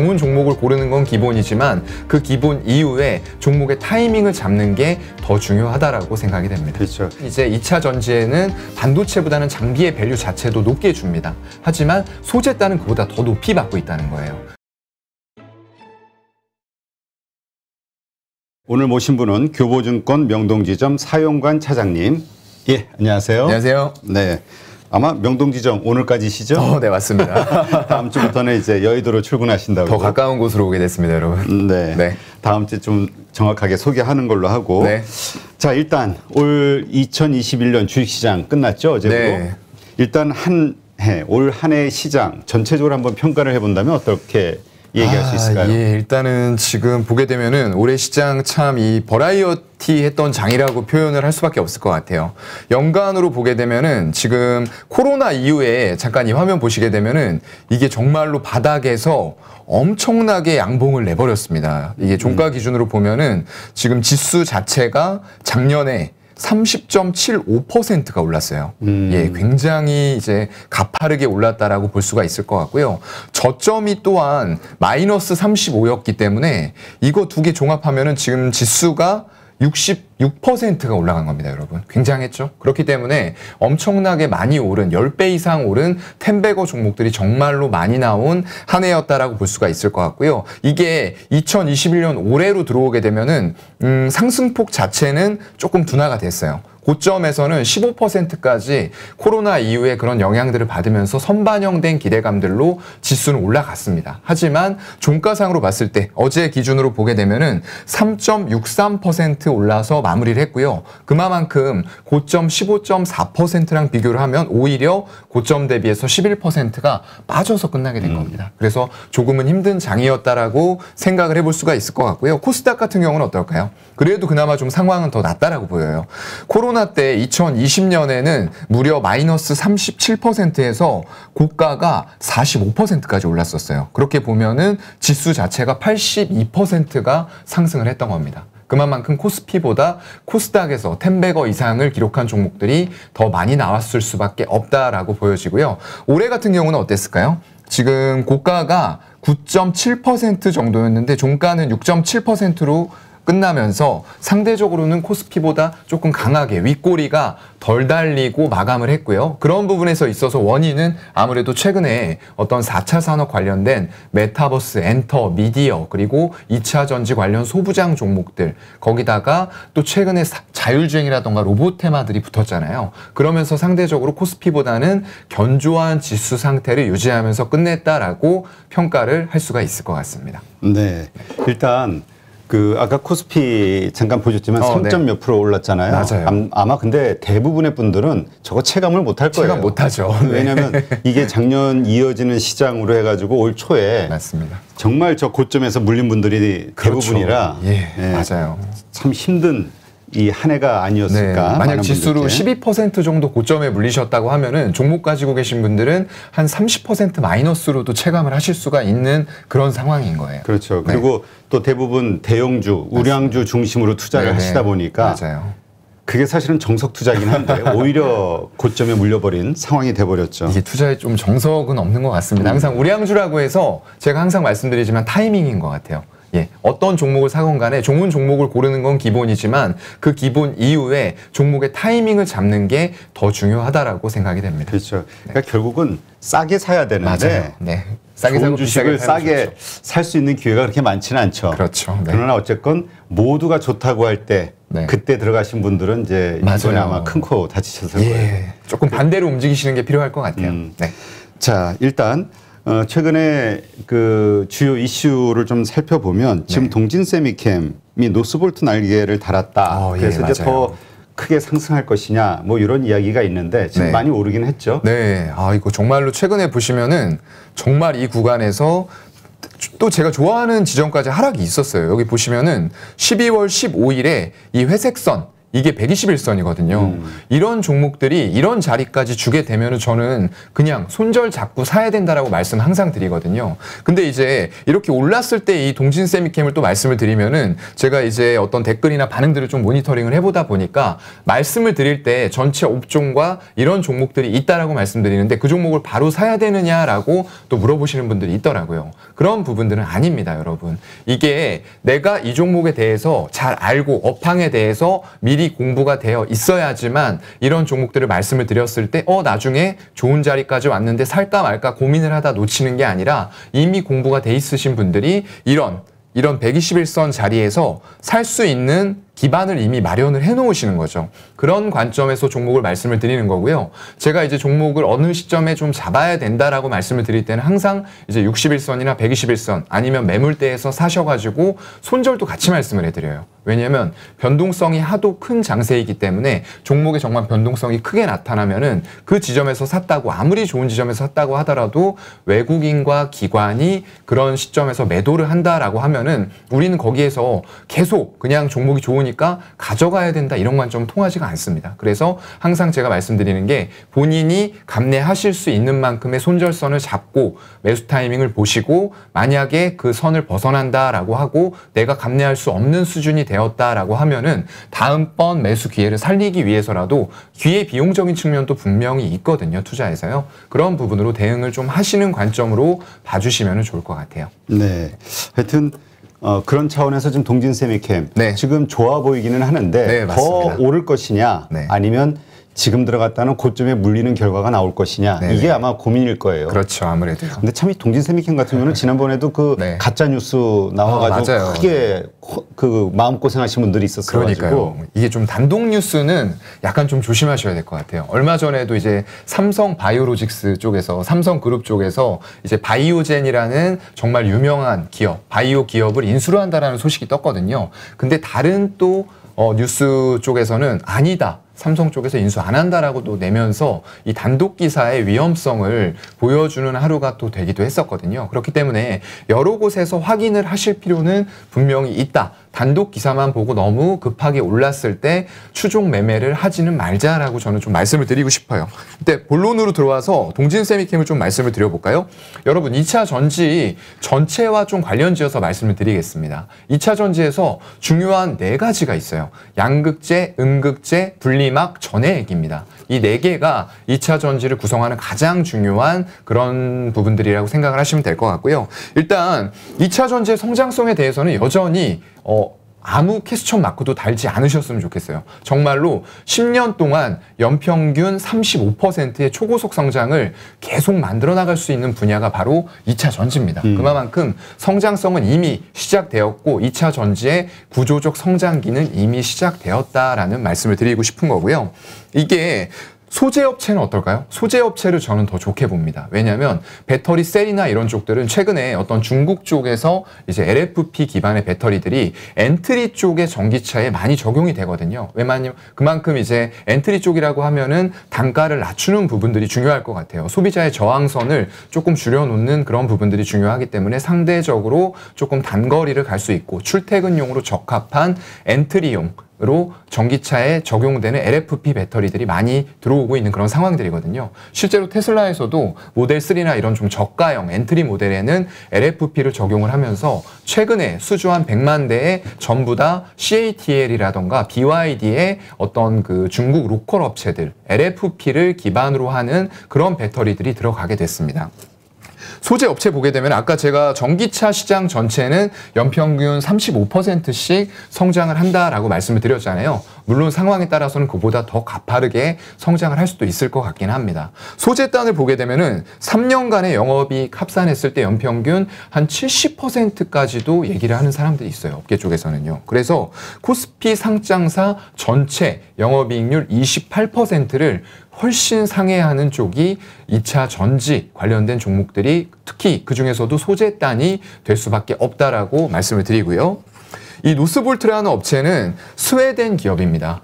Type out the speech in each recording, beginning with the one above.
좋은 종목을 고르는 건 기본이지만 그 기본 이후에 종목의 타이밍을 잡는 게 더 중요하다라고 생각이 됩니다. 그렇죠. 이제 2차 전지에는 반도체보다는 장비의 밸류 자체도 높게 줍니다. 하지만 소재단은 그보다 더 높이 받고 있다는 거예요. 오늘 모신 분은 교보증권 명동지점 사용관 차장님. 예, 안녕하세요. 안녕하세요. 네. 아마 명동지점 오늘까지시죠? 네, 맞습니다. 다음 주부터는 이제 여의도로 출근하신다고. 더 가까운 곳으로 오게 됐습니다, 여러분. 네. 네. 다음 주에 좀 정확하게 소개하는 걸로 하고. 네. 자, 일단 올 2021년 주식시장 끝났죠, 어제부터. 네. 일단 올 한 해 시장 전체적으로 한번 평가를 해본다면 어떻게 얘기할 수 있을까요? 예, 일단은 지금 보게 되면은 올해 시장 참 이 버라이어티 했던 장이라고 표현을 할 수밖에 없을 것 같아요. 연간으로 보게 되면은 지금 코로나 이후에 잠깐 이 화면 보시게 되면은 이게 정말로 바닥에서 엄청나게 양봉을 내버렸습니다. 이게 종가 기준으로 보면은 지금 지수 자체가 작년에 30.75%가 올랐어요. 예, 굉장히 이제 가파르게 올랐다라고 볼 수가 있을 것 같고요. 저점이 또한 마이너스 35였기 때문에 이거 두 개 종합하면은 지금 지수가 66%가 올라간 겁니다, 여러분. 굉장했죠? 그렇기 때문에 엄청나게 많이 오른, 10배 이상 오른 텐베거 종목들이 정말로 많이 나온 한 해였다라고 볼 수가 있을 것 같고요. 이게 2021년 올해로 들어오게 되면은, 상승폭 자체는 조금 둔화가 됐어요. 고점에서는 15%까지 코로나 이후에 그런 영향들을 받으면서 선반영된 기대감들로 지수는 올라갔습니다. 하지만 종가상으로 봤을 때 어제 기준으로 보게 되면은 3.63% 올라서 마무리를 했고요. 그만큼 고점 15.4%랑 비교를 하면 오히려 고점 대비해서 11%가 빠져서 끝나게 된 겁니다. 그래서 조금은 힘든 장이었다라고 생각을 해볼 수가 있을 것 같고요. 코스닥 같은 경우는 어떨까요? 그래도 그나마 좀 상황은 더 낫다라고 보여요. 코로나 때 2020년에는 무려 마이너스 37%에서 고가가 45%까지 올랐었어요. 그렇게 보면은 지수 자체가 82%가 상승을 했던 겁니다. 그만큼 코스피보다 코스닥에서 텐베거 이상을 기록한 종목들이 더 많이 나왔을 수밖에 없다라고 보여지고요. 올해 같은 경우는 어땠을까요? 지금 고가가 9.7% 정도였는데 종가는 6.7%로 끝나면서 상대적으로는 코스피보다 조금 강하게 윗꼬리가 덜 달리고 마감을 했고요. 그런 부분에서 있어서 원인은 아무래도 최근에 어떤 4차 산업 관련된 메타버스, 엔터, 미디어, 그리고 2차 전지 관련 소부장 종목들, 거기다가 또 최근에 자율주행이라던가 로봇 테마들이 붙었잖아요. 그러면서 상대적으로 코스피보다는 견조한 지수 상태를 유지하면서 끝냈다라고 평가를 할 수가 있을 것 같습니다. 네. 일단 아까 코스피 잠깐 보셨지만 3점 몇 프로 올랐잖아요. 맞아요. 아마 근데 대부분의 분들은 저거 체감을 못할 거예요. 체감 못하죠. 왜냐하면 이게 작년 이어지는 시장으로 해가지고 올 초에 맞습니다. 정말 저 고점에서 물린 분들이 대부분이라 예, 맞아요. 참 힘든 이 한 해가 아니었을까. 네, 만약 지수로 12% 정도 고점에 물리셨다고 하면은 종목 가지고 계신 분들은 한 30% 마이너스로도 체감을 하실 수가 있는 그런 상황인 거예요. 그렇죠. 그리고 또 대부분 대형주, 우량주 중심으로 투자를 하시다 보니까 맞아요. 그게 사실은 정석 투자긴 한데 오히려 고점에 물려버린 상황이 돼버렸죠. 이게 투자에 좀 정석은 없는 것 같습니다. 항상 우량주라고 해서 제가 항상 말씀드리지만 타이밍인 것 같아요. 예, 어떤 종목을 사건 간에 좋은 종목을 고르는 건 기본이지만 그 기본 이후에 종목의 타이밍을 잡는 게 더 중요하다라고 생각이 됩니다. 그렇죠. 그러니까 결국은 싸게 사야 되는데 맞아요. 네. 싸게 좋은 사고 주식을 싸게 살 수 있는 기회가 그렇게 많지는 않죠. 그렇죠. 네. 그러나 어쨌건 모두가 좋다고 할 때 그때 들어가신 분들은 이제 이번에 아마 큰 코 다치셨을 거예요. 조금 반대로 움직이시는 게 필요할 것 같아요. 네. 자, 일단 최근에 그 주요 이슈를 좀 살펴보면 지금 동진세미캠이 노스볼트 날개를 달았다. 그래서 이제 더 크게 상승할 것이냐 뭐 이런 이야기가 있는데 지금 많이 오르긴 했죠. 네. 이거 정말로 최근에 보시면은 정말 이 구간에서 또 제가 좋아하는 지점까지 하락이 있었어요. 여기 보시면은 12월 15일에 이 회색선 이게 121선이거든요. 이런 종목들이 이런 자리까지 주게 되면은 저는 그냥 손절 잡고 사야 된다라고 말씀 항상 드리거든요. 근데 이제 이렇게 올랐을 때 이 동진 세미캠을 또 말씀을 드리면은 제가 이제 어떤 댓글이나 반응들을 좀 모니터링을 해보다 보니까 말씀을 드릴 때 전체 업종과 이런 종목들이 있다라고 말씀드리는데 그 종목을 바로 사야 되느냐라고 또 물어보시는 분들이 있더라고요. 그런 부분들은 아닙니다, 여러분. 이게 내가 이 종목에 대해서 잘 알고 업황에 대해서 미리 공부가 되어 있어야지만 이런 종목들을 말씀을 드렸을 때 나중에 좋은 자리까지 왔는데 살까 말까 고민을 하다 놓치는 게 아니라 이미 공부가 돼 있으신 분들이 이런 121선 자리에서 살 수 있는 기반을 이미 마련을 해 놓으시는 거죠. 그런 관점에서 종목을 말씀을 드리는 거고요. 제가 이제 종목을 어느 시점에 좀 잡아야 된다라고 말씀을 드릴 때는 항상 이제 61선이나 121선 아니면 매물대에서 사셔가지고 손절도 같이 말씀을 해드려요. 왜냐하면 변동성이 하도 큰 장세이기 때문에 종목에 정말 변동성이 크게 나타나면은 그 지점에서 샀다고 아무리 좋은 지점에서 샀다고 하더라도 외국인과 기관이 그런 시점에서 매도를 한다라고 하면은 우리는 거기에서 계속 그냥 종목이 좋으니까 가져가야 된다 이런 관점은 통하지가 않습니다. 그래서 항상 제가 말씀드리는 게 본인이 감내하실 수 있는 만큼의 손절선을 잡고 매수 타이밍을 보시고 만약에 그 선을 벗어난다라고 하고 내가 감내할 수 없는 수준이 되었다라고 하면은 다음번 매수 기회를 살리기 위해서라도 기회 비용적인 측면도 분명히 있거든요. 투자에서요. 그런 부분으로 대응을 좀 하시는 관점으로 봐주시면 좋을 것 같아요. 네. 하여튼 그런 차원에서 지금 동진 세미캠 네. 지금 좋아 보이기는 하는데 네, 더 오를 것이냐 네. 아니면 지금 들어갔다는 고점에 물리는 결과가 나올 것이냐 네네. 이게 아마 고민일 거예요. 그렇죠. 아무래도요. 근데 참 이 동진 세미캠 같은 경우는 지난번에도 그 네. 가짜 뉴스 나와가지고 크게 그 마음 고생하신 분들이 있었어요. 그러니까요. 이게 좀 단독 뉴스는 약간 좀 조심하셔야 될 것 같아요. 얼마 전에도 이제 삼성 바이오로직스 쪽에서 삼성그룹 쪽에서 이제 바이오젠이라는 정말 유명한 기업, 바이오 기업을 인수를 한다라는 소식이 떴거든요. 근데 다른 또 뉴스 쪽에서는 아니다. 삼성 쪽에서 인수 안 한다라고 또 내면서 이 단독 기사의 위험성을 보여주는 하루가 또 되기도 했었거든요. 그렇기 때문에 여러 곳에서 확인을 하실 필요는 분명히 있다. 단독 기사만 보고 너무 급하게 올랐을 때 추종 매매를 하지는 말자라고 저는 좀 말씀을 드리고 싶어요. 근데 본론으로 들어와서 동진 세미캠을 좀 말씀을 드려볼까요? 여러분 2차 전지 전체와 좀 관련지어서 말씀을 드리겠습니다. 2차 전지에서 중요한 4가지가 있어요. 양극재, 음극재, 분리막, 전해액입니다. 이 4개가 2차 전지를 구성하는 가장 중요한 그런 부분들이라고 생각을 하시면 될 것 같고요. 일단 2차 전지의 성장성에 대해서는 여전히 아무 캐스천 마크도 달지 않으셨으면 좋겠어요. 정말로 10년 동안 연평균 35%의 초고속 성장을 계속 만들어 나갈 수 있는 분야가 바로 2차 전지입니다. 그만큼 성장성은 이미 시작되었고 2차 전지의 구조적 성장기는 이미 시작되었다라는 말씀을 드리고 싶은 거고요. 이게 소재업체는 어떨까요? 소재업체를 저는 더 좋게 봅니다. 왜냐하면 배터리 셀이나 이런 쪽들은 최근에 어떤 중국 쪽에서 이제 LFP 기반의 배터리들이 엔트리 쪽의 전기차에 많이 적용이 되거든요. 왜냐하면 그만큼 이제 엔트리 쪽이라고 하면은 단가를 낮추는 부분들이 중요할 것 같아요. 소비자의 저항선을 조금 줄여놓는 그런 부분들이 중요하기 때문에 상대적으로 조금 단거리를 갈 수 있고 출퇴근용으로 적합한 엔트리용 으로 전기차에 적용되는 LFP 배터리들이 많이 들어오고 있는 그런 상황들이거든요. 실제로 테슬라에서도 모델 3나 이런 좀 저가형 엔트리 모델에는 LFP를 적용을 하면서 최근에 수주한 100만 대에 전부 다 CATL이라던가 BYD의 어떤 그 중국 로컬 업체들 LFP를 기반으로 하는 그런 배터리들이 들어가게 됐습니다. 소재 업체 보게 되면 아까 제가 전기차 시장 전체는 연평균 35%씩 성장을 한다라고 말씀을 드렸잖아요. 물론 상황에 따라서는 그보다 더 가파르게 성장을 할 수도 있을 것 같긴 합니다. 소재단을 보게 되면은 3년간의 영업이익 합산했을 때 연평균 한 70%까지도 얘기를 하는 사람들이 있어요. 업계 쪽에서는요. 그래서 코스피 상장사 전체 영업이익률 28%를 훨씬 상회하는 쪽이 2차 전지 관련된 종목들이 특히 그중에서도 소재단이 될 수밖에 없다라고 말씀을 드리고요. 이 노스볼트라는 업체는 스웨덴 기업입니다.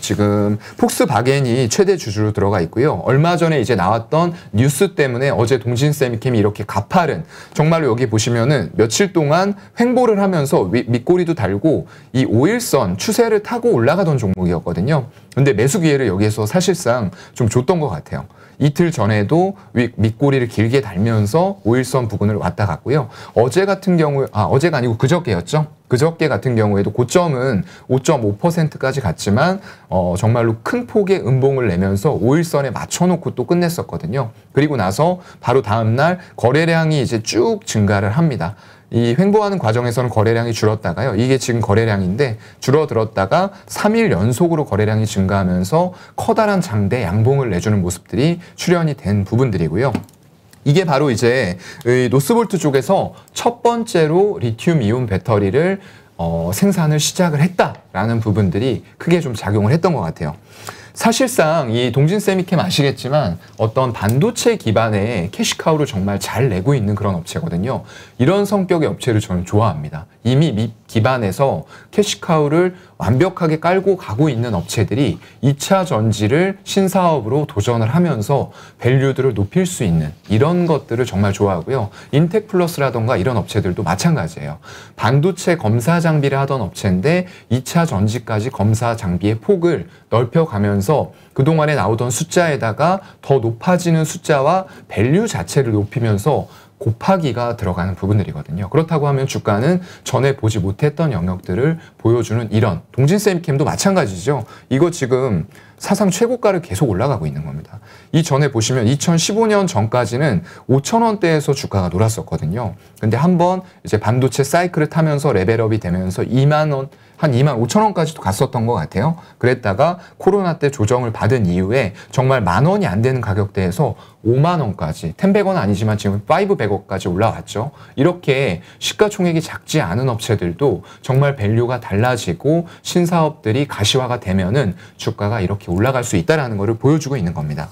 지금 폭스바겐이 최대 주주로 들어가 있고요. 얼마 전에 이제 나왔던 뉴스 때문에 어제 동진세미캠이 이렇게 가파른, 정말로 여기 보시면은 며칠 동안 횡보를 하면서 밑꼬리도 달고 이 5일선 추세를 타고 올라가던 종목이었거든요. 근데 매수 기회를 여기에서 사실상 좀 줬던 것 같아요. 이틀 전에도 밑꼬리를 길게 달면서 5일선 부근을 왔다 갔고요. 어제 같은 경우에, 어제가 아니고 그저께였죠. 그저께 같은 경우에도 고점은 5.5%까지 갔지만 정말로 큰 폭의 음봉을 내면서 5일선에 맞춰놓고 또 끝냈었거든요. 그리고 나서 바로 다음날 거래량이 이제 쭉 증가를 합니다. 이 횡보하는 과정에서는 거래량이 줄었다가요. 이게 지금 거래량인데 줄어들었다가 3일 연속으로 거래량이 증가하면서 커다란 장대 양봉을 내주는 모습들이 출현이 된 부분들이고요. 이게 바로 이제 노스볼트 쪽에서 첫 번째로 리튬 이온 배터리를 생산을 시작을 했다라는 부분들이 크게 좀 작용을 했던 것 같아요. 사실상 이 동진세미캠 아시겠지만 어떤 반도체 기반의 캐시카우를 정말 잘 내고 있는 그런 업체거든요. 이런 성격의 업체를 저는 좋아합니다. 이미 밑 기반에서 캐시카우를 완벽하게 깔고 가고 있는 업체들이 2차 전지를 신사업으로 도전을 하면서 밸류들을 높일 수 있는 이런 것들을 정말 좋아하고요. 인텍플러스라던가 이런 업체들도 마찬가지예요. 반도체 검사 장비를 하던 업체인데 2차 전지까지 검사 장비의 폭을 넓혀가면서 그동안에 나오던 숫자에다가 더 높아지는 숫자와 밸류 자체를 높이면서 곱하기가 들어가는 부분들이거든요. 그렇다고 하면 주가는 전에 보지 못했던 영역들을 보여주는 이런 동진세미캠도 마찬가지죠. 이거 지금 사상 최고가를 계속 올라가고 있는 겁니다. 이 전에 보시면 2015년 전까지는 5,000원대에서 주가가 놀았었거든요. 근데 한번 이제 반도체 사이클을 타면서 레벨업이 되면서 2만 원, 한 2만 5천 원까지도 갔었던 것 같아요. 그랬다가 코로나 때 조정을 받은 이후에 정말 10,000원이 안 되는 가격대에서 5만 원까지, 10,100원 아니지만 지금 5,100원까지 올라왔죠. 이렇게 시가총액이 작지 않은 업체들도 정말 밸류가 달라지고 신사업들이 가시화가 되면은 주가가 이렇게 올라갈 수 있다는 것을 보여주고 있는 겁니다.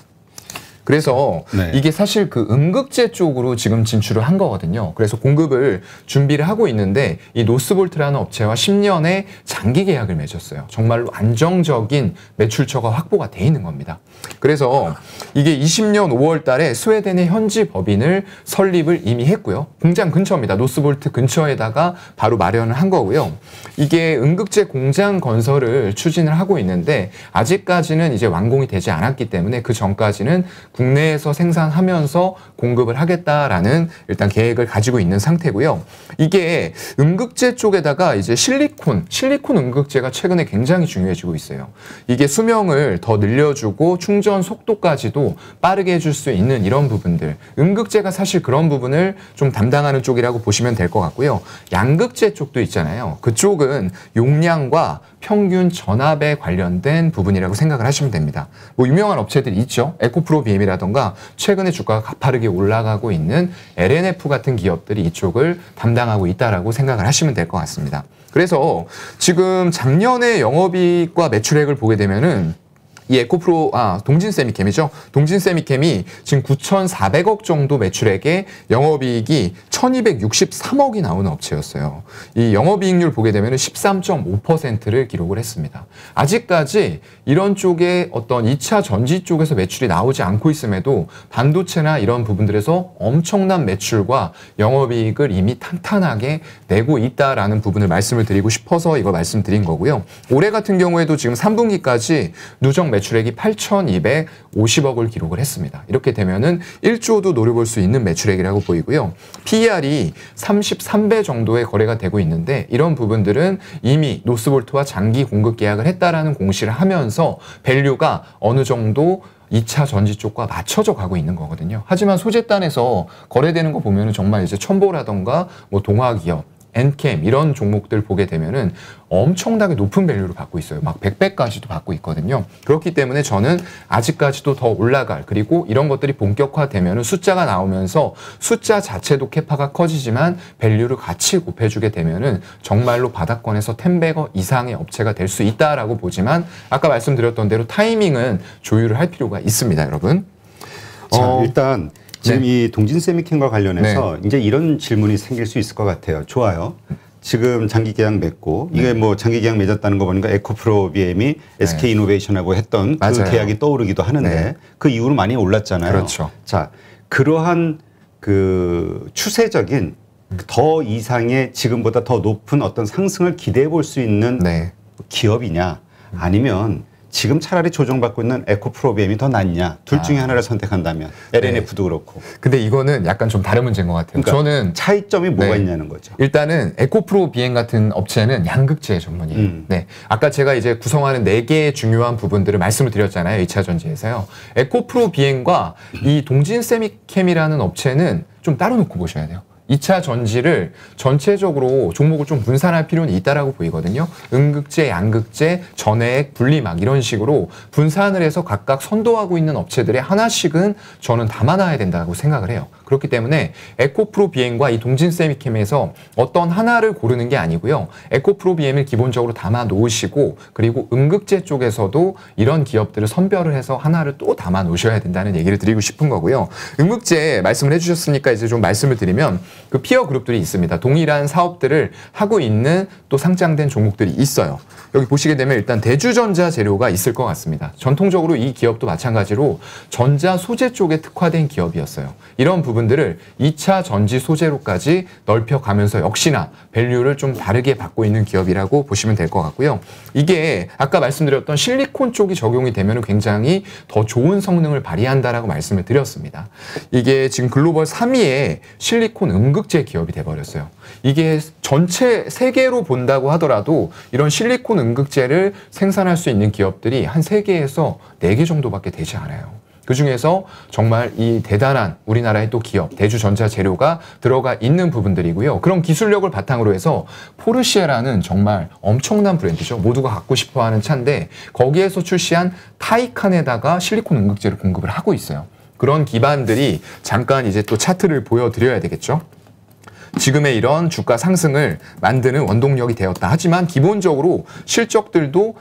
그래서 네. 이게 사실 그 음극재 쪽으로 지금 진출을 한 거거든요. 그래서 공급을 준비를 하고 있는데 이 노스볼트라는 업체와 10년의 장기 계약을 맺었어요. 정말로 안정적인 매출처가 확보가 돼 있는 겁니다. 그래서 이게 20년 5월 달에 스웨덴의 현지 법인을 설립을 이미 했고요. 공장 근처입니다. 노스볼트 근처에다가 바로 마련을 한 거고요. 이게 음극재 공장 건설을 추진을 하고 있는데 아직까지는 이제 완공이 되지 않았기 때문에 그 전까지는 국내에서 생산하면서 공급을 하겠다라는 일단 계획을 가지고 있는 상태고요. 이게 음극재 쪽에다가 이제 실리콘 음극재가 최근에 굉장히 중요해지고 있어요. 이게 수명을 더 늘려주고 충전 속도까지도 빠르게 해줄 수 있는 이런 부분들. 음극재가 사실 그런 부분을 좀 담당하는 쪽이라고 보시면 될 것 같고요. 양극재 쪽도 있잖아요. 그쪽은 용량과 평균 전압에 관련된 부분이라고 생각을 하시면 됩니다. 뭐 유명한 업체들이 있죠. 에코프로 BM이라던가 최근에 주가가 가파르게 올라가고 있는 LNF 같은 기업들이 이쪽을 담당하고 있다라고 생각을 하시면 될 것 같습니다. 그래서 지금 작년에 영업이익과 매출액을 보게 되면은 이 에코프로, 동진세미캠이죠. 동진세미캠이 지금 9,400억 정도 매출액에 영업이익이 1,263억이 나오는 업체였어요. 이 영업이익률 보게 되면 13.5%를 기록을 했습니다. 아직까지 이런 쪽에 어떤 2차 전지 쪽에서 매출이 나오지 않고 있음에도 반도체나 이런 부분들에서 엄청난 매출과 영업이익을 이미 탄탄하게 내고 있다라는 부분을 말씀을 드리고 싶어서 이걸 말씀드린 거고요. 올해 같은 경우에도 지금 3분기까지 누적 매출액이 8,250억을 기록을 했습니다. 이렇게 되면은 1조도 노려볼 수 있는 매출액이라고 보이고요. PER이 33배 정도의 거래가 되고 있는데 이런 부분들은 이미 노스볼트와 장기 공급 계약을 했다라는 공시를 하면서 밸류가 어느 정도 2차 전지 쪽과 맞춰져 가고 있는 거거든요. 하지만 소재단에서 거래되는 거 보면은 정말 이제 첨보라던가 뭐 동화기업, 엔캠 이런 종목들 보게 되면은 엄청나게 높은 밸류를 받고 있어요. 막 100배까지도 받고 있거든요. 그렇기 때문에 저는 아직까지도 더 올라갈, 그리고 이런 것들이 본격화되면은 숫자가 나오면서 숫자 자체도 캐파가 커지지만 밸류를 같이 곱해주게 되면은 정말로 바닥권에서 10배거 이상의 업체가 될 수 있다라고 보지만 아까 말씀드렸던 대로 타이밍은 조율을 할 필요가 있습니다, 여러분. 자, 일단 지금 이 동진세미캠과 관련해서 이제 이런 질문이 생길 수 있을 것 같아요. 좋아요. 지금 장기 계약 맺고 이게 뭐 장기 계약 맺었다는 거 보니까 에코프로 BM이 SK 이노베이션하고 했던 그 계약이 떠오르기도 하는데 그 이후로 많이 올랐잖아요. 그렇죠. 자, 그러한 그 추세적인 더 이상의 지금보다 더 높은 어떤 상승을 기대해 볼 수 있는 기업이냐 아니면 지금 차라리 조정받고 있는 에코프로비엠이 더 낫냐 둘 중에 하나를 선택한다면 LNF도 그렇고. 근데 이거는 약간 좀 다른 문제인 것 같아요. 그러니까 저는 차이점이 뭐가 있냐는 거죠. 일단은 에코프로비엠 같은 업체는 양극재 전문이에요. 네, 아까 제가 이제 구성하는 4개의 중요한 부분들을 말씀을 드렸잖아요. 2차 전지에서요. 에코프로비엠과 이 동진세미캠이라는 업체는 좀 따로 놓고 보셔야 돼요. 2차 전지를 전체적으로 종목을 좀 분산할 필요는 있다라고 보이거든요. 음극재, 양극재, 전해액, 분리막 이런 식으로 분산을 해서 각각 선도하고 있는 업체들의 하나씩은 저는 담아놔야 된다고 생각을 해요. 그렇기 때문에 에코프로비엠과 이 동진세미캠에서 어떤 하나를 고르는 게 아니고요. 에코프로비엠을 기본적으로 담아 놓으시고 그리고 음극재 쪽에서도 이런 기업들을 선별을 해서 하나를 또 담아 놓으셔야 된다는 얘기를 드리고 싶은 거고요. 음극재 말씀을 해주셨으니까 이제 좀 말씀을 드리면 그 피어 그룹들이 있습니다. 동일한 사업들을 하고 있는 또 상장된 종목들이 있어요. 여기 보시게 되면 일단 대주전자 재료가 있을 것 같습니다. 전통적으로 이 기업도 마찬가지로 전자 소재 쪽에 특화된 기업이었어요. 이런 부분들을 2차 전지 소재로까지 넓혀가면서 역시나 밸류를 좀 다르게 받고 있는 기업이라고 보시면 될 것 같고요. 이게 아까 말씀드렸던 실리콘 쪽이 적용이 되면 굉장히 더 좋은 성능을 발휘한다라고 말씀을 드렸습니다. 이게 지금 글로벌 3위의 실리콘 음극재 기업이 돼버렸어요. 이게 전체 세계로 본다고 하더라도 이런 실리콘 음극재를 생산할 수 있는 기업들이 한 3개에서 4개 정도밖에 되지 않아요. 그 중에서 정말 이 대단한 우리나라의 또 기업, 대주전자 재료가 들어가 있는 부분들이고요. 그런 기술력을 바탕으로 해서 포르쉐라는 정말 엄청난 브랜드죠. 모두가 갖고 싶어하는 차인데 거기에서 출시한 타이칸에다가 실리콘 음극재를 공급을 하고 있어요. 그런 기반들이 잠깐 이제 또 차트를 보여드려야 되겠죠. 지금의 이런 주가 상승을 만드는 원동력이 되었다. 하지만 기본적으로 실적들도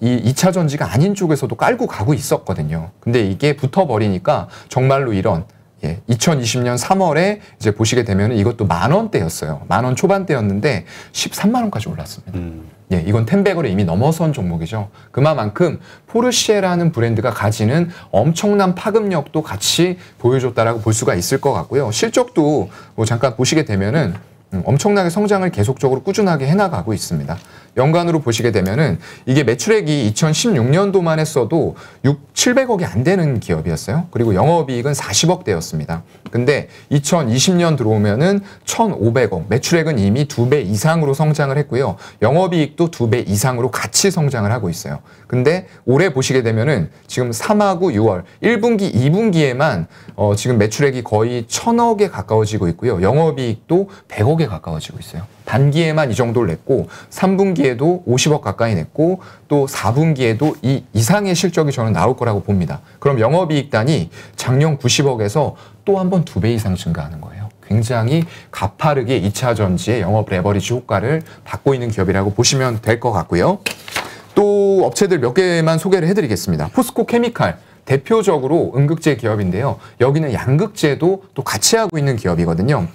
이 2차 전지가 아닌 쪽에서도 깔고 가고 있었거든요. 근데 이게 붙어버리니까 정말로 이런 2020년 3월에 이제 보시게 되면 이것도 10,000원대였어요. 10,000원 초반대였는데 13만원까지 올랐습니다. 이건 10백을 이미 넘어선 종목이죠. 그만큼 포르쉐라는 브랜드가 가지는 엄청난 파급력도 같이 보여줬다라고 볼 수가 있을 것 같고요. 실적도 뭐 잠깐 보시게 되면은 엄청나게 성장을 계속적으로 꾸준하게 해나가고 있습니다. 연간으로 보시게 되면은 이게 매출액이 2016년도만 했어도 700억이 안 되는 기업이었어요. 그리고 영업이익은 40억대였습니다. 근데 2020년 들어오면은 1,500억, 매출액은 이미 2배 이상으로 성장을 했고요. 영업이익도 2배 이상으로 같이 성장을 하고 있어요. 근데 올해 보시게 되면은 지금 3하고 6월, 1분기, 2분기에만 지금 매출액이 거의 1,000억에 가까워지고 있고요. 영업이익도 100억에 가까워지고 있어요. 단기에만 이 정도를 냈고 3분기에도 50억 가까이 냈고 또 4분기에도 이 이상의 실적이 저는 나올 거라고 봅니다. 그럼 영업이익단이 작년 90억에서 또 한 번 2배 이상 증가하는 거예요. 굉장히 가파르게 2차 전지의 영업 레버리지 효과를 받고 있는 기업이라고 보시면 될 것 같고요. 또 업체들 몇 개만 소개를 해드리겠습니다. 포스코 케미칼. 대표적으로 음극재 기업인데요. 여기는 양극재도 또 같이 하고 있는 기업이거든요.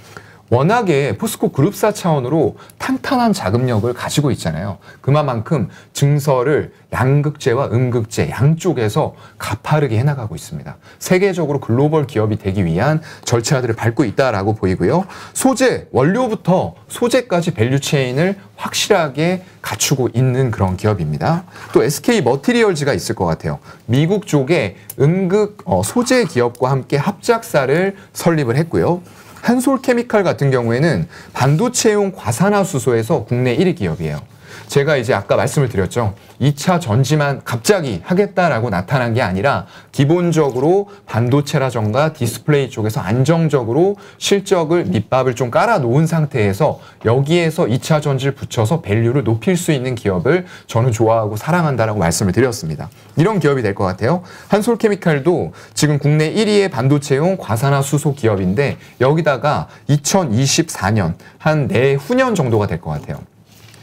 워낙에 포스코 그룹사 차원으로 탄탄한 자금력을 가지고 있잖아요. 그만큼 증설을 양극재와 음극재 양쪽에서 가파르게 해나가고 있습니다. 세계적으로 글로벌 기업이 되기 위한 절차들을 밟고 있다라고 보이고요. 소재, 원료부터 소재까지 밸류체인을 확실하게 갖추고 있는 그런 기업입니다. 또 SK 머티리얼즈가 있을 것 같아요. 미국 쪽에 음극 소재 기업과 함께 합작사를 설립을 했고요. 한솔케미칼 같은 경우에는 반도체용 과산화수소에서 국내 1위 기업이에요. 제가 이제 아까 말씀을 드렸죠. 2차 전지만 갑자기 하겠다라고 나타난 게 아니라 기본적으로 반도체라던가 디스플레이 쪽에서 안정적으로 실적을 밑밥을 좀 깔아 놓은 상태에서 여기에서 2차 전지를 붙여서 밸류를 높일 수 있는 기업을 저는 좋아하고 사랑한다라고 말씀을 드렸습니다. 이런 기업이 될 것 같아요. 한솔케미칼도 지금 국내 1위의 반도체용 과산화수소 기업인데 여기다가 2024년 한 내후년 정도가 될 것 같아요.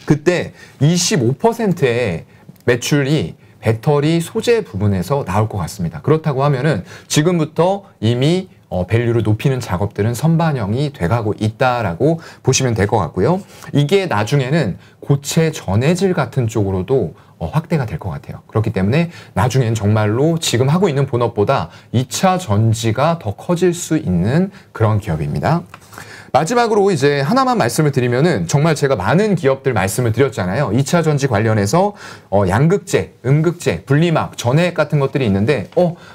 그때 25%의 매출이 배터리 소재 부분에서 나올 것 같습니다. 그렇다고 하면은 지금부터 이미 밸류를 높이는 작업들은 선반영이 돼가고 있다라고 보시면 될 것 같고요. 이게 나중에는 고체 전해질 같은 쪽으로도 확대가 될 것 같아요. 그렇기 때문에 나중엔 정말로 지금 하고 있는 본업보다 2차 전지가 더 커질 수 있는 그런 기업입니다. 마지막으로 이제 하나만 말씀을 드리면은 정말 제가 많은 기업들 말씀을 드렸잖아요. 2차 전지 관련해서 양극재, 음극재, 분리막, 전해액 같은 것들이 있는데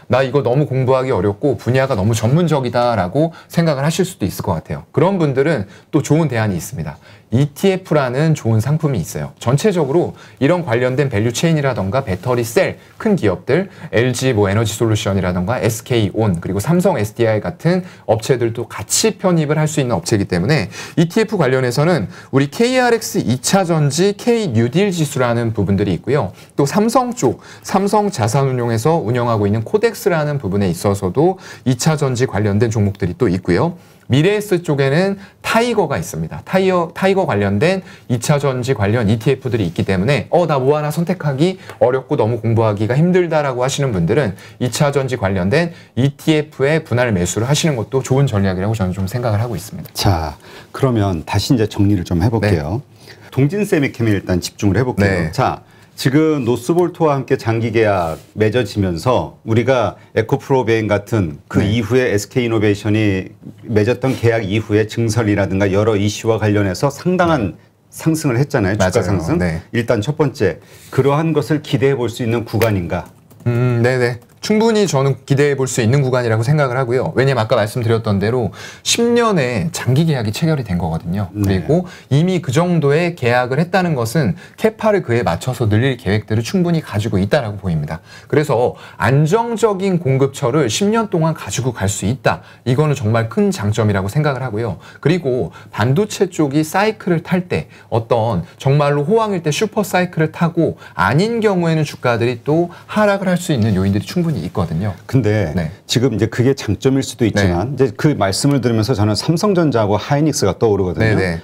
나 이거 너무 공부하기 어렵고 분야가 너무 전문적이다라고 생각을 하실 수도 있을 것 같아요. 그런 분들은 또 좋은 대안이 있습니다. ETF라는 좋은 상품이 있어요. 전체적으로 이런 관련된 밸류체인이라던가 배터리 셀 큰 기업들, LG 에너지 솔루션이라던가 SK온 그리고 삼성 SDI 같은 업체들도 같이 편입을 할 수 있는 업체이기 때문에 ETF 관련해서는 우리 KRX 2차 전지 K 뉴딜 지수라는 부분들이 있고요. 또 삼성 쪽, 삼성 자산운용에서 운영하고 있는 코덱스라는 부분에 있어서도 2차 전지 관련된 종목들이 또 있고요. 미래에스 쪽에는 타이거가 있습니다. 타이거 관련된 2차 전지 관련 ETF들이 있기 때문에 나 뭐 하나 선택하기 어렵고 너무 공부하기가 힘들다라고 하시는 분들은 2차 전지 관련된 ETF에 분할 매수를 하시는 것도 좋은 전략이라고 저는 좀 생각을 하고 있습니다. 자, 그러면 다시 이제 정리를 좀 해볼게요. 네. 동진세미캠에 일단 집중을 해볼게요. 네. 자, 지금 노스볼트와 함께 장기 계약 맺어지면서 우리가 에코프로베인 같은 그 이후에 SK이노베이션이 맺었던 계약 이후에 증설이라든가 여러 이슈와 관련해서 상당한 상승을 했잖아요. 주가 맞아요. 상승. 네. 일단 첫 번째, 그러한 것을 기대해 볼 수 있는 구간인가? 네네. 충분히 저는 기대해 볼 수 있는 구간이라고 생각을 하고요. 왜냐면 아까 말씀드렸던 대로 10년의 장기 계약이 체결이 된 거거든요. 그리고 이미 그 정도의 계약을 했다는 것은 캐파를 그에 맞춰서 늘릴 계획들을 충분히 가지고 있다라고 보입니다. 그래서 안정적인 공급처를 10년 동안 가지고 갈 수 있다. 이거는 정말 큰 장점이라고 생각을 하고요. 그리고 반도체 쪽이 사이클을 탈 때 어떤 정말로 호황일 때 슈퍼 사이클을 타고 아닌 경우에는 주가들이 또 하락을 할 수 있는 요인들이 충분히 있거든요. 근데 지금 이제 그게 장점일 수도 있지만 이제 그 말씀을 들으면서 저는 삼성전자하고 하이닉스가 떠오르거든요.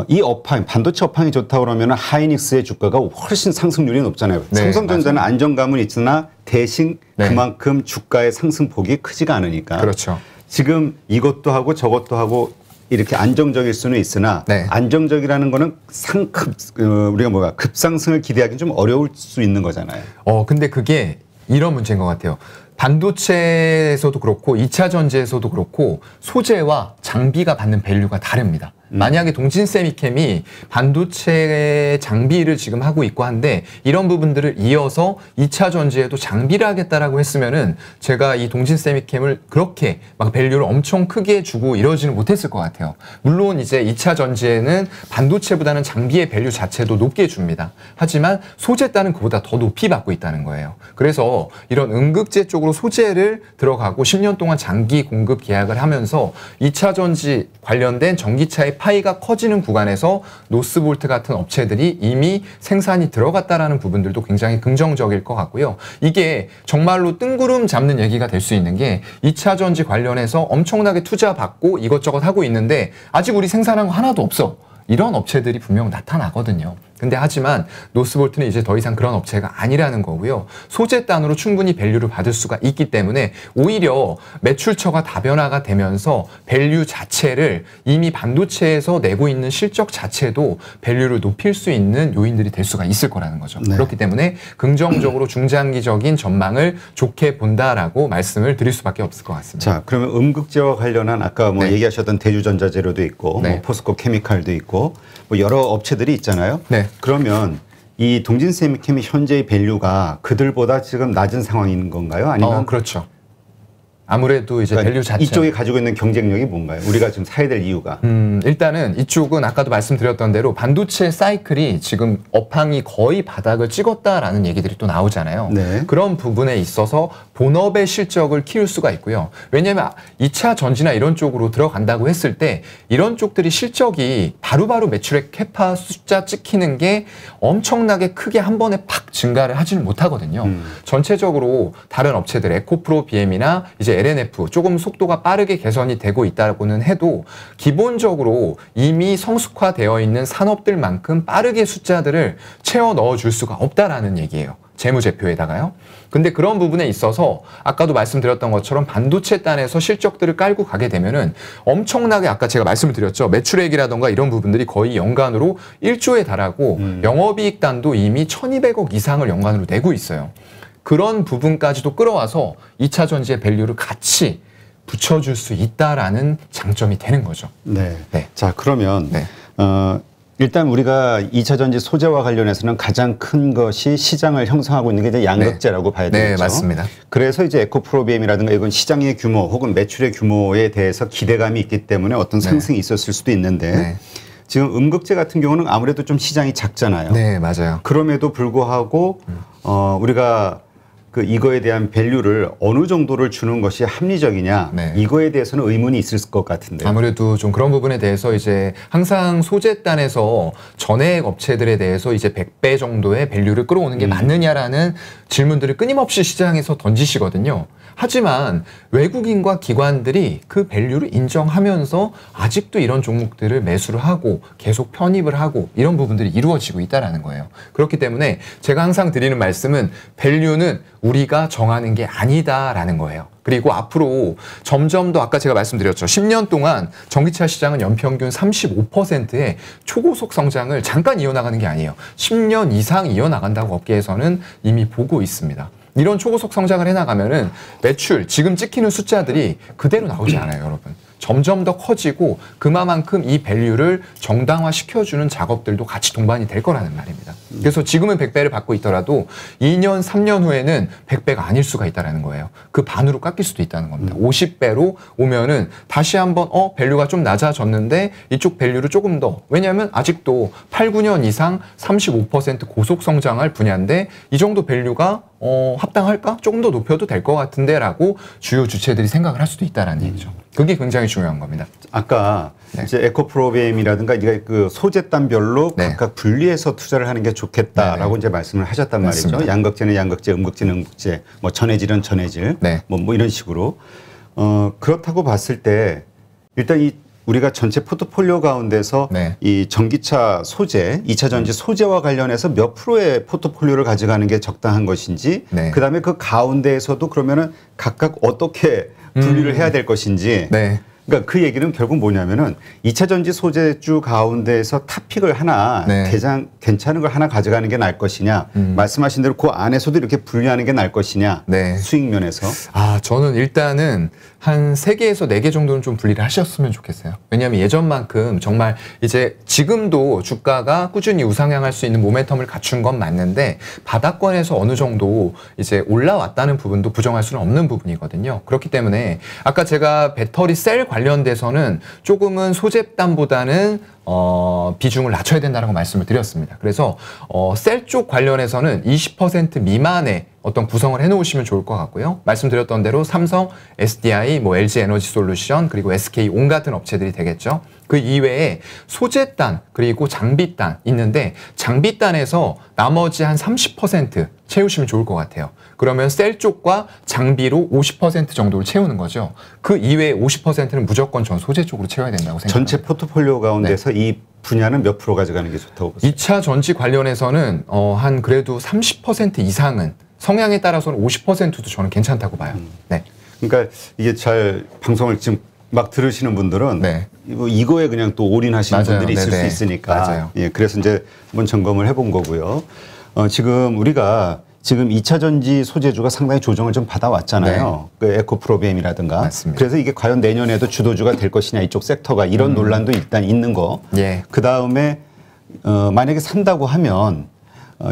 이 업황, 반도체 업황이 좋다 그러면 하이닉스의 주가가 훨씬 상승률이 높잖아요. 삼성전자는 맞아요. 안정감은 있으나 대신 그만큼 주가의 상승폭이 크지가 않으니까. 그렇죠. 지금 이것도 하고 저것도 하고 이렇게 안정적일 수는 있으나 안정적이라는 거는 우리가 급상승을 기대하기는 좀 어려울 수 있는 거잖아요. 근데 그게 이런 문제인 것 같아요. 반도체에서도 그렇고 2차 전지에서도 그렇고 소재와 장비가 받는 밸류가 다릅니다. 만약에 동진세미캠이 반도체 장비를 지금 하고 있고 한데 이런 부분들을 이어서 2차 전지에도 장비를 하겠다라고 했으면은 제가 이 동진세미캠을 그렇게 막 밸류를 엄청 크게 주고 이러지는 못했을 것 같아요. 물론 이제 2차 전지에는 반도체보다는 장비의 밸류 자체도 높게 줍니다. 하지만 소재 따는 그보다 더 높이 받고 있다는 거예요. 그래서 이런 음극재 쪽으로 소재를 들어가고 10년 동안 장기 공급 계약을 하면서 2차 전지 관련된 전기차의 파이가 커지는 구간에서 노스볼트 같은 업체들이 이미 생산이 들어갔다라는 부분들도 굉장히 긍정적일 것 같고요. 이게 정말로 뜬구름 잡는 얘기가 될 수 있는 게 2차 전지 관련해서 엄청나게 투자받고 이것저것 하고 있는데 아직 우리 생산한 거 하나도 없어. 이런 업체들이 분명 나타나거든요. 근데 하지만 노스볼트는 이제 더 이상 그런 업체가 아니라는 거고요. 소재 단으로 충분히 밸류를 받을 수가 있기 때문에 오히려 매출처가 다변화가 되면서 밸류 자체를 이미 반도체에서 내고 있는 실적 자체도 밸류를 높일 수 있는 요인들이 될 수가 있을 거라는 거죠. 그렇기 때문에 긍정적으로 중장기적인 전망을 좋게 본다라고 말씀을 드릴 수밖에 없을 것 같습니다. 자, 그러면 음극재와 관련한 아까 얘기하셨던 대주전자재료도 있고 포스코 케미칼도 있고 뭐 여러 업체들이 있잖아요. 그러면 이 동진세미캠의 현재의 밸류가 그들보다 지금 낮은 상황인 건가요? 아니면 그렇죠. 아무래도 이제 밸류 자체 이쪽이 가지고 있는 경쟁력이 뭔가요? 우리가 지금 사야 될 이유가 일단은 이쪽은 아까도 말씀드렸던 대로 반도체 사이클이 지금 업황이 거의 바닥을 찍었다라는 얘기들이 또 나오잖아요. 그런 부분에 있어서 본업의 실적을 키울 수가 있고요. 왜냐하면 2차 전지나 이런 쪽으로 들어간다고 했을 때 이런 쪽들이 실적이 바로바로 매출액 캐파 숫자 찍히는 게 엄청나게 크게 한 번에 팍 증가를 하지는 못하거든요. 전체적으로 다른 업체들 에코프로 BM이나 이제 LNF 조금 속도가 빠르게 개선이 되고 있다고는 해도 기본적으로 이미 성숙화되어 있는 산업들만큼 빠르게 숫자들을 채워 넣어줄 수가 없다라는 얘기예요. 재무제표에다가요. 근데 그런 부분에 있어서 아까도 말씀드렸던 것처럼 반도체 단에서 실적들을 깔고 가게 되면은 엄청나게 아까 제가 말씀을 드렸죠. 매출액이라던가 이런 부분들이 거의 연간으로 1조에 달하고 영업이익 단도 이미 1,200억 이상을 연간으로 내고 있어요. 그런 부분까지도 끌어와서 2차 전지의 밸류를 같이 붙여줄 수 있다라는 장점이 되는 거죠. 네. 네. 자, 그러면 일단 우리가 2차 전지 소재와 관련해서는 가장 큰 것이 시장을 형성하고 있는 게 이제 양극재라고 봐야 되겠죠. 네, 맞습니다. 그래서 이제 에코프로비엠이라든가 이건 시장의 규모 혹은 매출의 규모에 대해서 기대감이 있기 때문에 어떤 상승이 있었을 수도 있는데 지금 음극재 같은 경우는 아무래도 좀 시장이 작잖아요. 네, 맞아요. 그럼에도 불구하고 우리가 이거에 대한 밸류를 어느 정도를 주는 것이 합리적이냐 이거에 대해서는 의문이 있을 것 같은데요. 아무래도 좀 그런 부분에 대해서 이제 항상 소재단에서 전해액 업체들에 대해서 이제 100배 정도의 밸류를 끌어오는 게 맞느냐라는 질문들을 끊임없이 시장에서 던지시거든요. 하지만 외국인과 기관들이 그 밸류를 인정하면서 아직도 이런 종목들을 매수를 하고 계속 편입을 하고 이런 부분들이 이루어지고 있다는 거예요. 그렇기 때문에 제가 항상 드리는 말씀은 밸류는 우리가 정하는 게 아니다라는 거예요. 그리고 앞으로 점점 더 아까 제가 말씀드렸죠. 10년 동안 전기차 시장은 연평균 35%의 초고속 성장을 잠깐 이어나가는 게 아니에요. 10년 이상 이어나간다고 업계에서는 이미 보고 있습니다. 이런 초고속 성장을 해나가면은 매출, 지금 찍히는 숫자들이 그대로 나오지 않아요, 여러분. 점점 더 커지고 그만큼 이 밸류를 정당화시켜주는 작업들도 같이 동반이 될 거라는 말입니다. 그래서 지금은 100배를 받고 있더라도 2년, 3년 후에는 100배가 아닐 수가 있다는 거예요. 그 반으로 깎일 수도 있다는 겁니다. 50배로 오면은 다시 한번 밸류가 좀 낮아졌는데 이쪽 밸류를 조금 더, 왜냐하면 아직도 8, 9년 이상 35% 고속 성장할 분야인데 이 정도 밸류가 합당할까? 조금 더 높여도 될 것 같은데 라고 주요 주체들이 생각을 할 수도 있다는 얘기죠. 그게 굉장히 중요한 겁니다. 아까 이제 에코프로비엠이라든가 그 소재단별로 각각 분리해서 투자를 하는 게 좋겠다라고 이제 말씀을 하셨단 맞습니다. 말이죠. 양극재는 양극재, 음극재는 음극재, 뭐 전해질은 전해질, 뭐 이런 식으로. 그렇다고 봤을 때 일단 우리가 전체 포트폴리오 가운데서 이 전기차 소재, 2차 전지 소재와 관련해서 몇 프로의 포트폴리오를 가져가는 게 적당한 것인지, 그다음에 그 가운데에서도 그러면은 각각 어떻게 분리를 해야 될 것인지. 그러니까 그 얘기는 결국 뭐냐면은 2차 전지 소재주 가운데에서 탑픽을 하나 괜찮은 걸 하나 가져가는 게 나을 것이냐, 말씀하신 대로 그 안에서도 이렇게 분리하는 게 나을 것이냐, 수익 면에서. 저는 일단은 한 3개에서 4개 정도는 좀 분리를 하셨으면 좋겠어요. 왜냐하면 예전만큼 정말 이제 지금도 주가가 꾸준히 우상향할 수 있는 모멘텀을 갖춘 건 맞는데 바닥권에서 어느 정도 이제 올라왔다는 부분도 부정할 수는 없는 부분이거든요. 그렇기 때문에 아까 제가 배터리 셀 관련돼서는 조금은 소재단보다는 비중을 낮춰야 된다고 말씀을 드렸습니다. 그래서 셀 쪽 관련해서는 20% 미만의 어떤 구성을 해놓으시면 좋을 것 같고요. 말씀드렸던 대로 삼성, SDI, 뭐 LG 에너지 솔루션, 그리고 SK온 같은 업체들이 되겠죠. 그 이외에 소재단 그리고 장비단 있는데 장비단에서 나머지 한 30% 채우시면 좋을 것 같아요. 그러면 셀 쪽과 장비로 50% 정도를 채우는 거죠. 그 이외에 50%는 무조건 전 소재 쪽으로 채워야 된다고 생각합니다. 전체 포트폴리오 가운데서 이 분야는 몇 프로 가져가는 게 좋다고 보세요? 2차 전지 관련해서는 한 그래도 30% 이상은 성향에 따라서는 50%도 저는 괜찮다고 봐요. 그러니까 이게 잘 방송을 지금 막 들으시는 분들은 이거에 그냥 또 올인하시는 분들이 있을 수 있으니까. 그래서 이제 한번 점검을 해본 거고요. 지금 우리가 지금 2차 전지 소재주가 상당히 조정을 좀 받아왔잖아요. 그 에코프로비엠이라든가. 맞습니다. 그래서 이게 과연 내년에도 주도주가 될 것이냐, 이쪽 섹터가 이런 논란도 일단 있는 거. 그 다음에 만약에 산다고 하면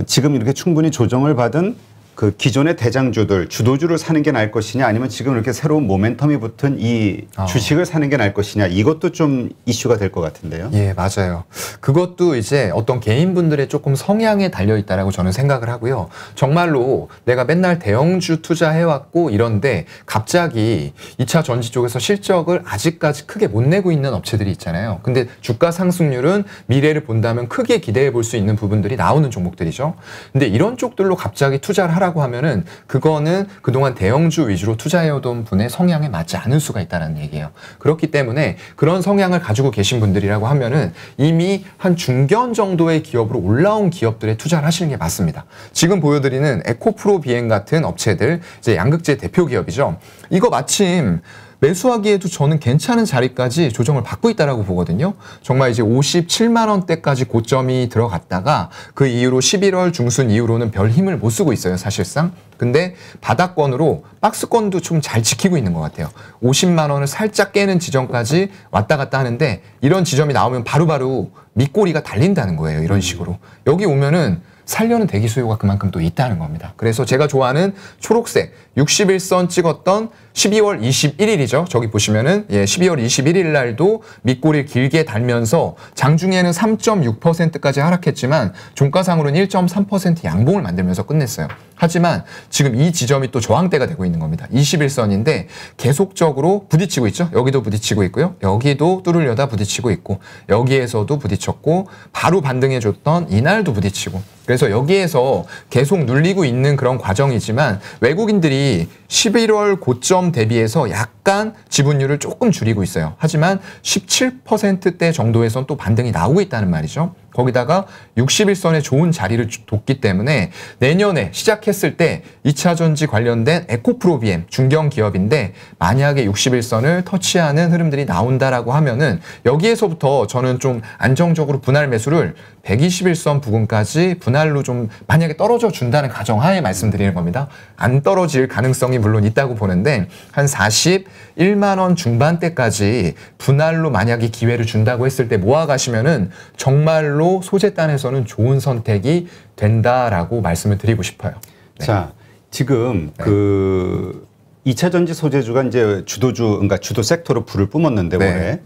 지금 이렇게 충분히 조정을 받은 그 기존의 대장주들, 주도주를 사는 게 나을 것이냐, 아니면 지금 이렇게 새로운 모멘텀이 붙은 이 주식을 사는 게 나을 것이냐, 이것도 좀 이슈가 될 것 같은데요. 예, 맞아요. 그것도 이제 어떤 개인분들의 조금 성향에 달려있다라고 저는 생각을 하고요. 정말로 내가 맨날 대형주 투자해왔고 이런데 갑자기 2차 전지 쪽에서 실적을 아직까지 크게 못 내고 있는 업체들이 있잖아요. 근데 주가 상승률은 미래를 본다면 크게 기대해 볼 수 있는 부분들이 나오는 종목들이죠. 근데 이런 쪽들로 갑자기 투자를 하라고 하라고 하면은 그거는 그동안 대형주 위주로 투자해오던 분의 성향에 맞지 않을 수가 있다는 얘기예요. 그렇기 때문에 그런 성향을 가지고 계신 분들이라고 하면은 이미 한 중견 정도의 기업으로 올라온 기업들에 투자를 하시는 게 맞습니다. 지금 보여드리는 에코프로 비행 같은 업체들, 이제 양극재 대표 기업이죠. 이거 마침 매수하기에도 저는 괜찮은 자리까지 조정을 받고 있다라고 보거든요. 정말 이제 57만 원대까지 고점이 들어갔다가 그 이후로 11월 중순 이후로는 별 힘을 못 쓰고 있어요, 사실상. 근데 바닥권으로 박스권도 좀 잘 지키고 있는 것 같아요. 50만 원을 살짝 깨는 지점까지 왔다 갔다 하는데 이런 지점이 나오면 바로바로 밑꼬리가 달린다는 거예요, 이런 식으로. 여기 오면은 살려는 대기 수요가 그만큼 또 있다는 겁니다. 그래서 제가 좋아하는 초록색 61선 찍었던 12월 21일이죠. 저기 보시면은 12월 21일 날도 밑꼬리를 길게 달면서 장중에는 3.6%까지 하락했지만 종가상으로는 1.3% 양봉을 만들면서 끝냈어요. 하지만 지금 이 지점이 또 저항대가 되고 있는 겁니다. 21선인데 계속적으로 부딪히고 있죠. 여기도 부딪히고 있고요. 여기도 뚫으려다 부딪히고 있고 여기에서도 부딪혔고 바로 반등해줬던 이날도 부딪히고 그래서 여기에서 계속 눌리고 있는 그런 과정이지만 외국인들이 11월 고점 대비해서 약간 지분율을 조금 줄이고 있어요. 하지만 17%대 정도에선 또 반등이 나오고 있다는 말이죠. 거기다가 61선에 좋은 자리를 뒀기 때문에 내년에 시작했을 때 2차전지 관련된 에코프로 BM 중견 기업인데 만약에 61선을 터치하는 흐름들이 나온다라고 하면은 여기에서부터 저는 좀 안정적으로 분할 매수를 121선 부근까지 분할로 좀 만약에 떨어져 준다는 가정하에 말씀드리는 겁니다. 안 떨어질 가능성이 물론 있다고 보는데 한 41만 원 중반대까지 분할로 만약에 기회를 준다고 했을 때 모아가시면은 정말로 소재단에서는 좋은 선택이 된다라고 말씀을 드리고 싶어요. 네. 자, 지금 네. 그 2차 전지 소재주가 이제 그러니까 주도 섹터로 불을 뿜었는데 네. 올해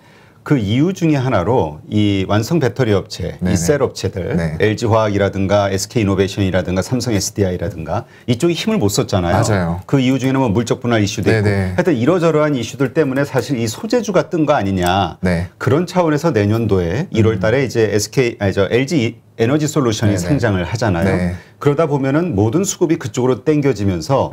그 이유 중에 하나로 이 완성 배터리 업체, 이 셀 업체들, 네. LG화학이라든가 SK이노베이션이라든가 삼성 SDI라든가 이쪽이 힘을 못 썼잖아요. 맞아요. 그 이유 중에는 뭐 물적 분할 이슈도 있고 하여튼 이러저러한 이슈들 때문에 사실 이 소재주가 뜬 거 아니냐. 네. 그런 차원에서 내년도에 1월 달에 이제 LG 에너지 솔루션이 네네. 상장을 하잖아요. 네. 그러다 보면은 모든 수급이 그쪽으로 땡겨지면서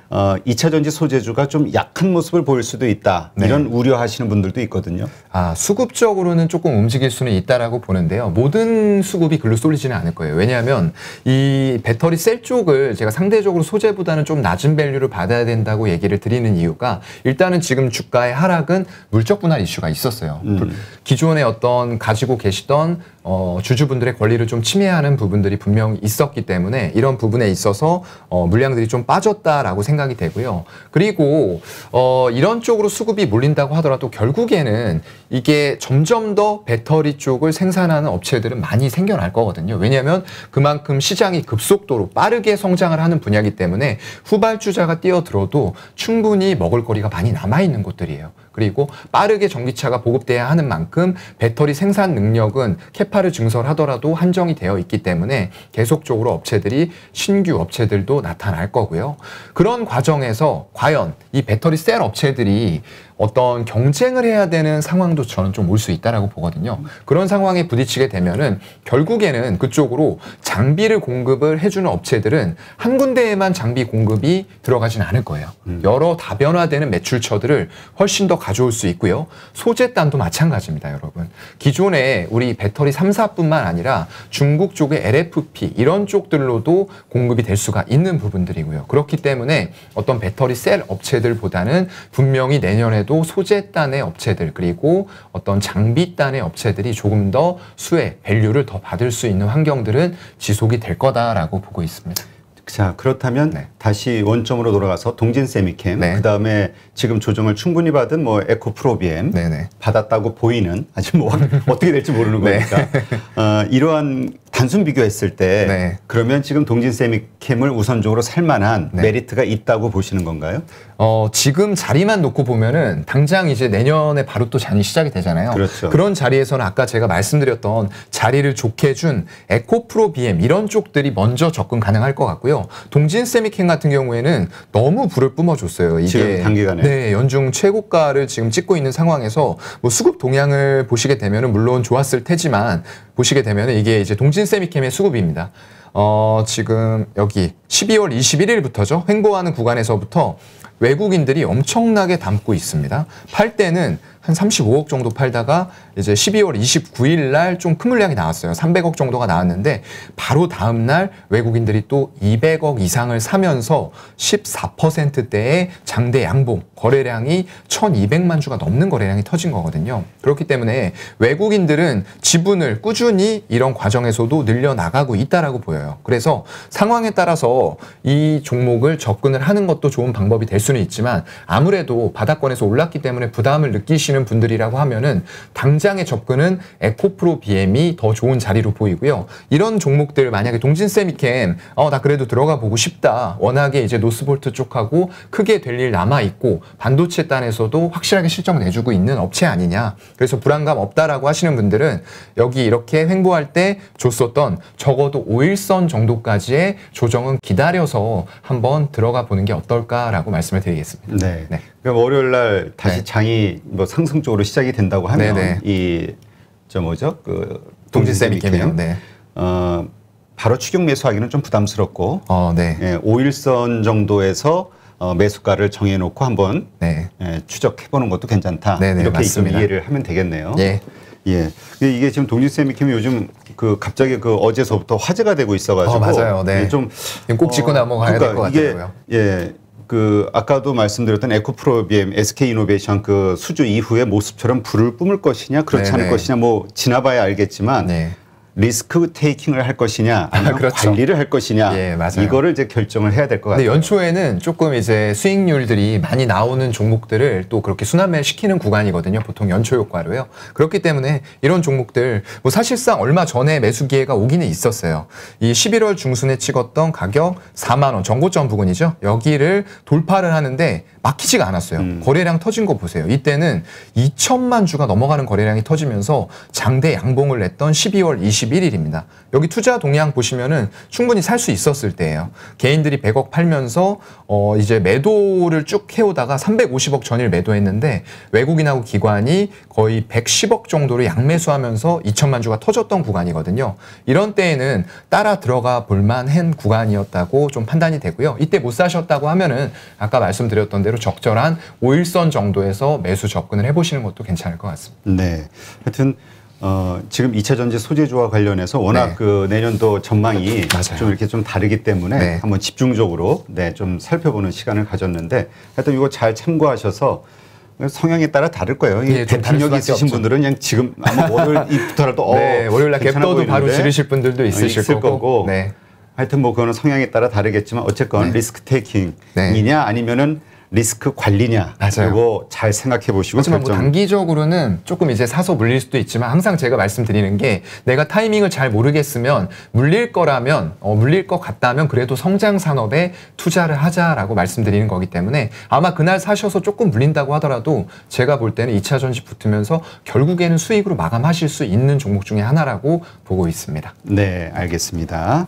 2차 전지 소재주가 좀 약한 모습을 보일 수도 있다. 네. 이런 우려하시는 분들도 있거든요. 수급적으로는 조금 움직일 수는 있다라고 보는데요. 모든 수급이 글로 쏠리지는 않을 거예요. 왜냐하면 이 배터리 셀 쪽을 제가 상대적으로 소재보다는 좀 낮은 밸류를 받아야 된다고 얘기를 드리는 이유가 일단은 지금 주가의 하락은 물적 분할 이슈가 있었어요. 기존에 어떤 가지고 계시던 주주분들의 권리를 좀 침해하는 부분들이 분명히 있었기 때문에 이런 부분에 있어서 물량들이 좀 빠졌다라고 생각이 되고요. 그리고 이런 쪽으로 수급이 몰린다고 하더라도 결국에는 이게 점점 더 배터리 쪽을 생산하는 업체들은 많이 생겨날 거거든요. 왜냐하면 그만큼 시장이 급속도로 빠르게 성장을 하는 분야이기 때문에 후발주자가 뛰어들어도 충분히 먹을거리가 많이 남아있는 곳들이에요. 그리고 빠르게 전기차가 보급돼야 하는 만큼 배터리 생산 능력은 캐파를 증설하더라도 한정이 되어 있기 때문에 계속적으로 업체들이 신규 업체들도 나타날 거고요. 그런 과정에서 과연 이 배터리 셀 업체들이 어떤 경쟁을 해야 되는 상황도 저는 좀 올 수 있다라고 보거든요. 그런 상황에 부딪히게 되면은 결국에는 그쪽으로 장비를 공급을 해주는 업체들은 한 군데에만 장비 공급이 들어가진 않을 거예요. 여러 다변화되는 매출처들을 훨씬 더 가져올 수 있고요. 소재단도 마찬가지입니다, 여러분. 기존에 우리 배터리 3사뿐만 아니라 중국 쪽의 LFP 이런 쪽들로도 공급이 될 수가 있는 부분들이고요. 그렇기 때문에 어떤 배터리 셀 업체들보다는 분명히 내년에도 소재단의 업체들 그리고 어떤 장비단의 업체들이 조금 더 수혜, 밸류를 더 받을 수 있는 환경들은 지속이 될 거다라고 보고 있습니다. 자, 그렇다면 네. 다시 원점으로 돌아가서 동진 세미캠, 네. 그다음에 지금 조정을 충분히 받은 뭐 에코프로비엠 네네. 받았다고 보이는 아직 뭐 어떻게 될지 모르는 네. 거니까 이러한 단순 비교했을 때 네. 그러면 지금 동진 세미캠을 우선적으로 살만한 네. 메리트가 있다고 보시는 건가요? 지금 자리만 놓고 보면은 당장 이제 내년에 바로 또 잔이 시작이 되잖아요. 그렇죠. 그런 자리에서는 아까 제가 말씀드렸던 자리를 좋게 준 에코프로 BM 이런 쪽들이 먼저 접근 가능할 것 같고요. 동진 세미캠 같은 경우에는 너무 불을 뿜어줬어요. 이게 지금 단기간에. 네, 연중 최고가를 지금 찍고 있는 상황에서 뭐 수급 동향을 보시게 되면은 물론 좋았을 테지만 보시게 되면은 이게 이제 동진 세미캠의 수급입니다. 지금 여기 12월 21일부터죠. 횡보하는 구간에서부터 외국인들이 엄청나게 담고 있습니다. 팔 때는 한 35억 정도 팔다가 이제 12월 29일 날 좀 큰 물량이 나왔어요. 300억 정도가 나왔는데 바로 다음 날 외국인들이 또 200억 이상을 사면서 14%대의 장대 양봉, 거래량이 1200만 주가 넘는 거래량이 터진 거거든요. 그렇기 때문에 외국인들은 지분을 꾸준히 이런 과정에서도 늘려나가고 있다라고 보여요. 그래서 상황에 따라서 이 종목을 접근을 하는 것도 좋은 방법이 될 수는 있지만 아무래도 바닥권에서 올랐기 때문에 부담을 느끼시는 분들이라고 하면은 당장의 접근은 에코프로 BM이 더 좋은 자리로 보이고요. 이런 종목들 만약에 동진세미캠 나 그래도 들어가 보고 싶다. 워낙에 이제 노스볼트 쪽하고 크게 될 일 남아 있고 반도체 단에서도 확실하게 실적 내주고 있는 업체 아니냐. 그래서 불안감 없다라고 하시는 분들은 여기 이렇게 횡보할 때 줬었던 적어도 5일선 정도까지의 조정은 기다려서 한번 들어가 보는 게 어떨까라고 말씀을 드리겠습니다. 네. 네. 그럼 월요일 날 다시 네. 장이 뭐 상승적으로 시작이 된다고 하면 네네. 이 저 뭐죠? 그 동진세미캠이요. 네. 바로 추격 매수하기는 좀 부담스럽고 네. 예, 5일선 정도에서 매수가를 정해놓고 한번 네. 추적해보는 것도 괜찮다. 네네, 이렇게 좀 맞습니다. 이해를 하면 되겠네요. 예. 예. 이게 지금 동진세미캠이 요즘 그 갑자기 그 어제서부터 화제가 되고 있어가지고 맞아요. 네. 좀 꼭 짚고 넘어가야 될 것 같아요. 예. 그 아까도 말씀드렸던 에코프로비엠, SK이노베이션 그 수주 이후의 모습처럼 불을 뿜을 것이냐 그렇지 네네. 않을 것이냐 뭐 지나봐야 알겠지만 네. 리스크 테이킹을 할 것이냐 아니면 그렇죠. 관리를 할 것이냐 예, 맞아요. 이거를 이제 결정을 해야 될 것 근데 같아요. 연초에는 조금 이제 수익률들이 많이 나오는 종목들을 또 그렇게 순환매를 시키는 구간이거든요. 보통 연초 효과로요. 그렇기 때문에 이런 종목들 뭐 사실상 얼마 전에 매수 기회가 오기는 있었어요. 이 11월 중순에 찍었던 가격 4만 원 정고점 부근이죠. 여기를 돌파를 하는데 막히지가 않았어요. 거래량 터진 거 보세요. 이때는 2천만 주가 넘어가는 거래량이 터지면서 장대 양봉을 냈던 12월 21일입니다. 여기 투자 동향 보시면은 충분히 살 수 있었을 때예요. 개인들이 100억 팔면서 이제 매도를 쭉 해오다가 350억 전일 매도했는데 외국인하고 기관이 거의 110억 정도를 양매수하면서 2천만 주가 터졌던 구간이거든요. 이런 때에는 따라 들어가 볼만한 구간이었다고 좀 판단이 되고요. 이때 못 사셨다고 하면은 아까 말씀드렸던 대로 적절한 5일선 정도에서 매수 접근을 해보시는 것도 괜찮을 것 같습니다. 네. 하여튼 지금 2차 전지 소재주와 관련해서 워낙 네. 그 내년도 전망이 맞아요. 좀 이렇게 좀 다르기 때문에 네. 한번 집중적으로 좀 살펴보는 시간을 가졌는데 하여튼 이거 잘 참고하셔서 성향에 따라 다를 거예요. 예, 좀 다를 대통령이 수밖에 있으신 없죠. 분들은 그냥 지금 아마 월요일부터라도 네, 월요일 날 괜찮아 갭더도 바로 보이는데 지르실 분들도 있을 거고. 네. 하여튼 뭐 그거는 성향에 따라 다르겠지만 어쨌건 네. 리스크 테이킹이냐 네. 아니면은 리스크 관리냐 맞아요. 그리고 잘 생각해 보시고 하지만 뭐 단기적으로는 조금 이제 사서 물릴 수도 있지만 항상 제가 말씀드리는 게 내가 타이밍을 잘 모르겠으면 물릴 거라면 물릴 것 같다면 그래도 성장 산업에 투자를 하자라고 말씀드리는 거기 때문에 아마 그날 사셔서 조금 물린다고 하더라도 제가 볼 때는 2차 전지 붙으면서 결국에는 수익으로 마감하실 수 있는 종목 중에 하나라고 보고 있습니다. 네, 알겠습니다.